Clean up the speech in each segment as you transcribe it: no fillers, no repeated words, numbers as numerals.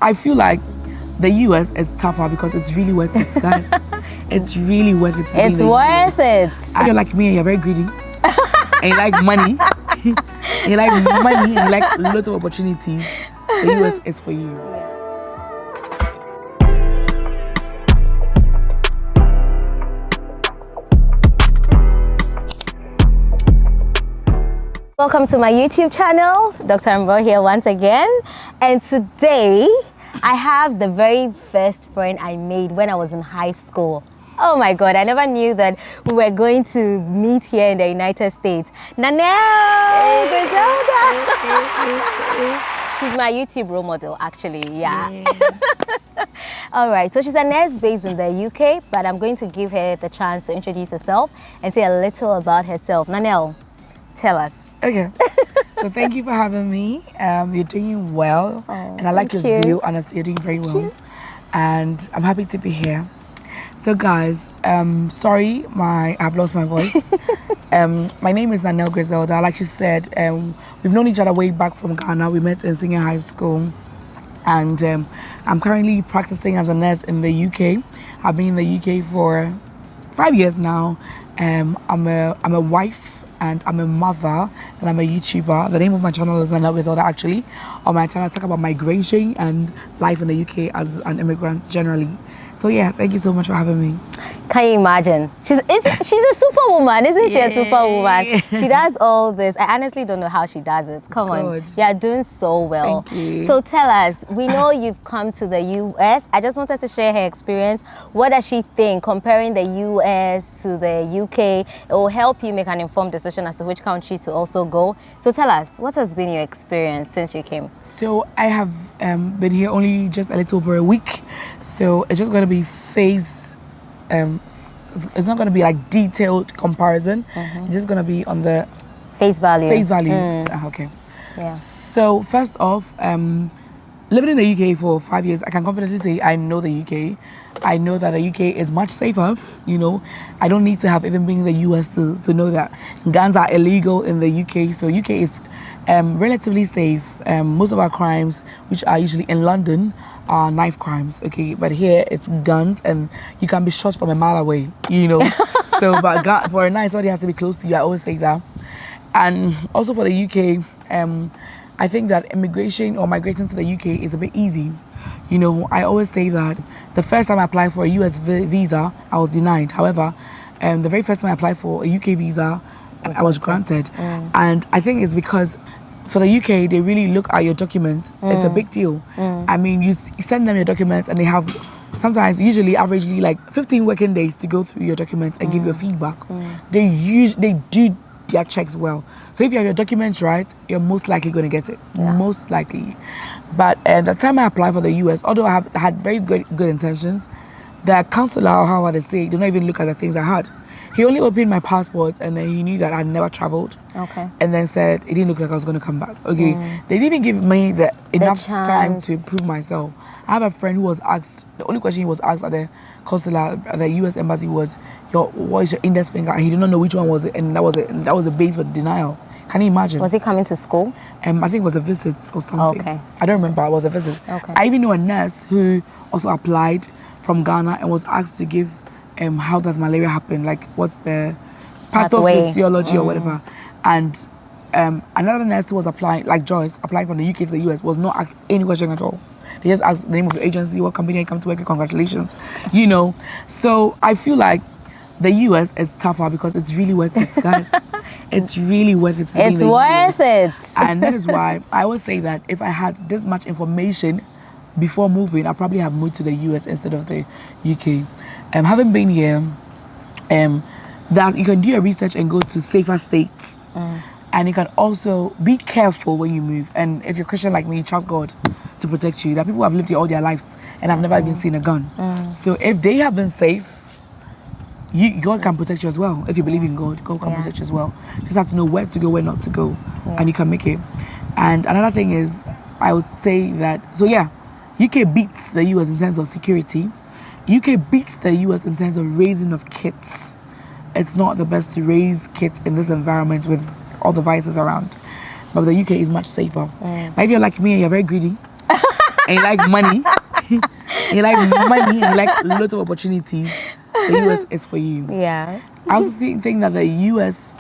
I feel like the US is tougher because it's really worth it, guys. It's really worth it. It's worth it. And you're like me and you're very greedy. And you like money. You like money and you like lots of opportunities. The US is for you. Welcome to my YouTube channel. Dr. Nanelle here once again. And today, I have the very first friend I made when I was in high school. Oh my God, I never knew that we were going to meet here in the United States. Nanelle! She's my YouTube role model, actually, yeah. All right, so she's a nurse based in the UK, but I'm going to give her the chance to introduce herself and say a little about herself. Nanelle, tell us. Okay. So thank you for having me. You're doing well, and I like your zeal. Honestly, you're doing very well, and I'm happy to be here. So, guys, sorry, I've lost my voice. My name is Nanelle Griselda. Like she said, we've known each other way back from Ghana. We met in senior high school, and I'm currently practicing as a nurse in the UK. I've been in the UK for 5 years now. I'm a wife. And I'm a mother, and I'm a YouTuber. The name of my channel is Nanelle Griselda, actually. On my channel, I talk about migration and life in the UK as an immigrant generally. So yeah, thank you so much for having me. Can you imagine? She's a superwoman, isn't she? A superwoman. She does all this. I honestly don't know how she does it. Come on, you're doing so well. Thank you. So tell us, we know you've come to the US. I just wanted to share her experience. What does she think comparing the US to the UK? It will help you make an informed decision as to which country to also go. So tell us, what has been your experience since you came? So I have been here only just a little over a week. So it's just going to be phase. It's not going to be like detailed comparison. It's just going to be on the face value. Okay. Yeah. So first off, living in the UK for 5 years, I can confidently say I know the UK. I know that the UK is much safer. You know, I don't need to have even been in the US to know that guns are illegal in the UK. So UK is relatively safe. Most of our crimes, which are usually in London, are knife crimes, okay? But here it's guns and you can be shot from a mile away, you know? So, but for a knife, somebody has to be close to you. I always say that. And also for the UK, I think that immigration or migrating to the UK is a bit easy. You know, I always say that the first time I applied for a US visa, I was denied. However, the very first time I applied for a UK visa, I was granted. And I think it's because for the UK, they really look at your documents. It's a big deal. I mean, you send them your documents and they have sometimes, usually, averagely like 15 working days to go through your documents and give you feedback. They do their checks well. So if you have your documents right, you're most likely going to get it. Most likely. But the time I applied for the US, although I had very good intentions, the counselor, or how would I say, did not even look at the things I had. He only opened my passport and then he knew that I'd never traveled. Okay. And then said it didn't look like I was going to come back. Okay. They didn't even give me enough time to prove myself. I have a friend who was asked, the only question he was asked at the consular, at the US embassy was, what is your index finger? And he did not know which one was it. And that was a base for denial. Can you imagine? Was he coming to school? I think it was a visit or something. Okay. I don't remember. It was a visit. Okay. I even know a nurse who also applied from Ghana and was asked to give how does malaria happen? Like, what's the pathophysiology or whatever? And another nurse who was applying, like Joyce, applying from the UK to the US, was not asked any question at all. They just asked the name of your agency, what company you come to work in, congratulations. You know, so I feel like the US is tougher because it's really worth it, guys. It's really worth it. It's worth it. And that is why I always say that if I had this much information before moving, I probably have moved to the US instead of the UK. Having been here, that you can do your research and go to safer states. And you can also be careful when you move. And if you're Christian like me, trust God to protect you. There are people who have lived here all their lives and have never even seen a gun. So if they have been safe, God can protect you as well. If you believe in God, God can protect you as well. You just have to know where to go, where not to go, and you can make it. And another thing is, I would say that, so yeah, UK beats the US in terms of security. UK beats the US in terms of raising of kids. It's not the best to raise kids in this environment with all the vices around. But the UK is much safer. But if you're like me and you're very greedy, and you like money, you like money, and you like lots of opportunities, the US is for you. Yeah. I also think that the US,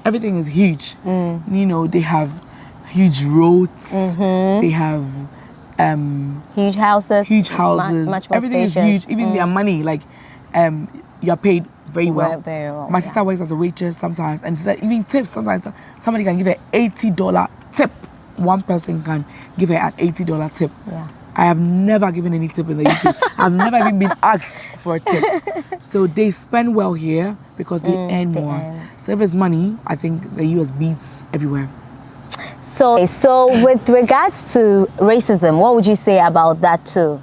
everything is huge. You know, they have huge roads, they have Huge houses. Much more everything spacious. is huge. Even their money, like you're paid very well. Very well. My sister works as a waitress sometimes, and she said even tips. Sometimes somebody can give her $80 tip. One person can give her an $80 tip. Yeah. I have never given any tip in the UK. I've never even been asked for a tip. So they spend well here because they earn more. So if it's money, I think the US beats everywhere. So with regards to racism, what would you say about that too?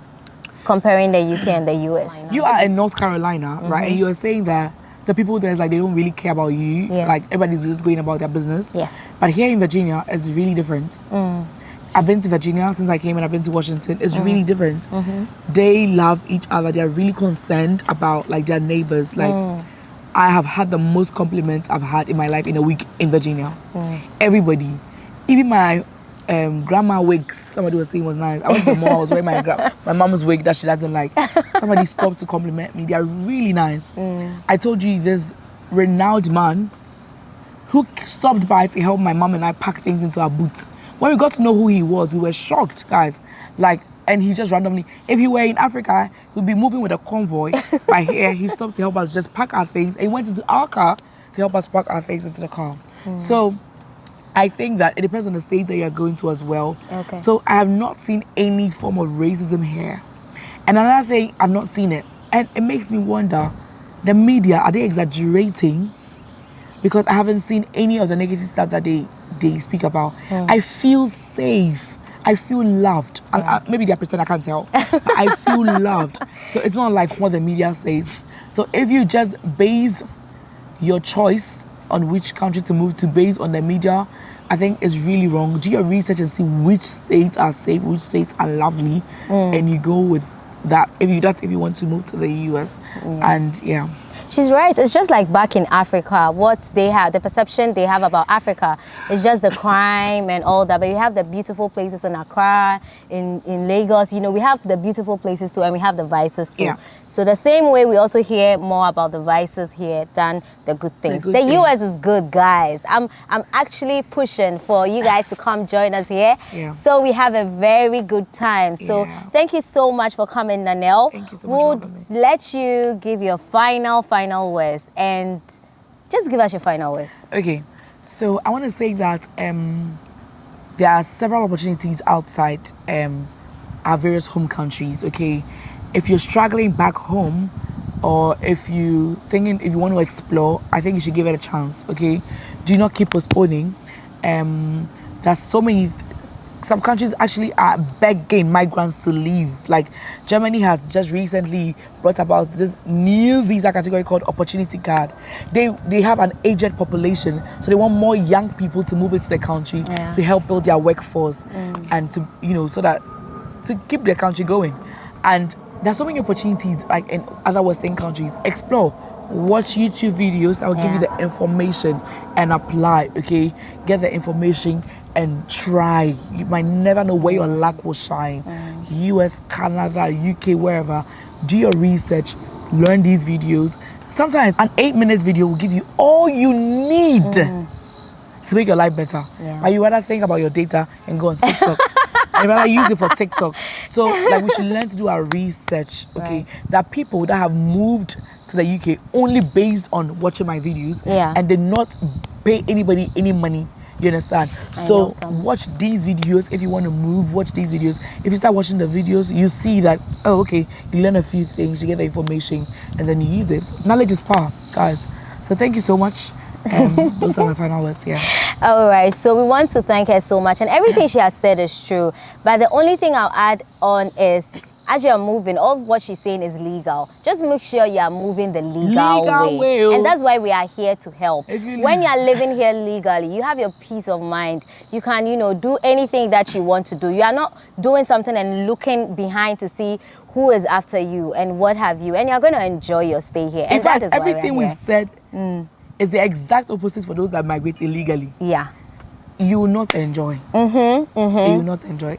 Comparing the UK and the US. You are in North Carolina, right? And you are saying that the people there's like they don't really care about you. Yeah. Like everybody's just going about their business. Yes. But here in Virginia, it's really different. I've been to Virginia since I came, and I've been to Washington. It's really different. They love each other. They're really concerned about like their neighbors. Like I have had the most compliments I've had in my life in a week in Virginia. Everybody, even my grandma wigs, somebody was saying was nice. I went to the mall, I was wearing my mom's wig that she doesn't like. Somebody stopped to compliment me. They are really nice. I told you this renowned man who stopped by to help my mom and I pack things into our boots. When we got to know who he was, we were shocked, guys. Like, and he just randomly, if he were in Africa, he'd be moving with a convoy. By here, he stopped to help us just pack our things. And he went into our car to help us pack our things into the car. So I think that it depends on the state that you're going to as well. Okay. So I have not seen any form of racism here. And another thing, I've not seen it. And it makes me wonder, the media, are they exaggerating? Because I haven't seen any of the negative stuff that they speak about. I feel safe. I feel loved. Maybe they're pretend I can't tell. But I feel loved. So it's not like what the media says. So if you just base your choice on which country to move to based on the media, I think it's really wrong. Do your research and see which states are safe, which states are lovely, and you go with that. If you want to move to the US, and yeah. She's right. It's just like back in Africa, what they have, the perception they have about Africa is just the crime and all that. But you have the beautiful places in Accra, in Lagos. You know, we have the beautiful places too, and we have the vices too. Yeah. So the same way we also hear more about the vices here than the good things. The US is good, guys. I'm actually pushing for you guys to come join us here. Yeah. So we have a very good time. So thank you so much for coming, Nanelle. Thank you so much for having me. Let you give your final words, and just give us your final words. Okay, so I want to say that there are several opportunities outside our various home countries. Okay, if you're struggling back home, or if you want to explore, I think you should give it a chance. Okay, do not keep postponing. There's so many. Some countries actually are begging migrants to leave. Like Germany has just recently brought about this new visa category called Opportunity Card. They have an aged population, so they want more young people to move into the country to help build their workforce and to so that to keep their country going. And there's so many opportunities like in other Western countries. Explore. Watch YouTube videos that will give you the information and apply. Okay, get the information and try. You might never know where your luck will shine. US, Canada, UK, wherever. Do your research, learn these videos. Sometimes an 8-minute video will give you all you need to make your life better. But you rather think about your data and go on TikTok. And rather use it for TikTok. So like we should learn to do our research. Okay, there are people that have moved to the UK only based on watching my videos and did not pay anybody any money. You understand? So watch these videos if you want to move. Watch these videos. If you start watching the videos, you see that okay, you learn a few things, you get the information, and then you use it. Knowledge is power, guys. So thank you so much. Those are my final words. Yeah. All right. So we want to thank her so much, and everything she has said is true. But the only thing I'll add on is, as you're moving, all what she's saying is legal. Just make sure you are moving the legal way. And that's why we are here to help. When you're living here legally, you have your peace of mind. You can, do anything that you want to do. You are not doing something and looking behind to see who is after you and what have you. And you're going to enjoy your stay here. In fact, everything we've said is the exact opposite for those that migrate illegally. Yeah. you will not enjoy. You will not enjoy.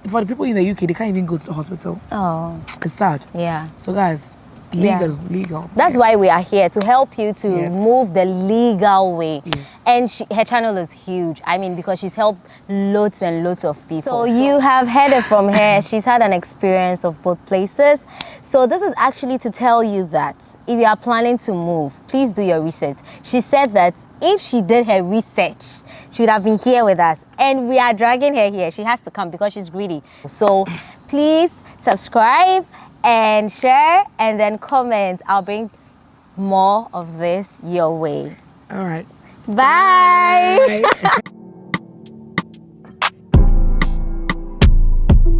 For the people in the UK, they can't even go to the hospital. Oh, It's sad. yeah. So guys, Yeah. legal. That's why we are here, to help you to Yes. move the legal way. Yes. And her channel is huge. I mean, because she's helped loads and loads of people. So you have heard it from her. She's had an experience of both places. So this is actually to tell you that if you are planning to move, please do your research. She said that if she did her research, she would have been here with us. And we are dragging her here. She has to come because she's greedy. So please subscribe and share and then comment. I'll bring more of this your way. All right. Bye. Bye.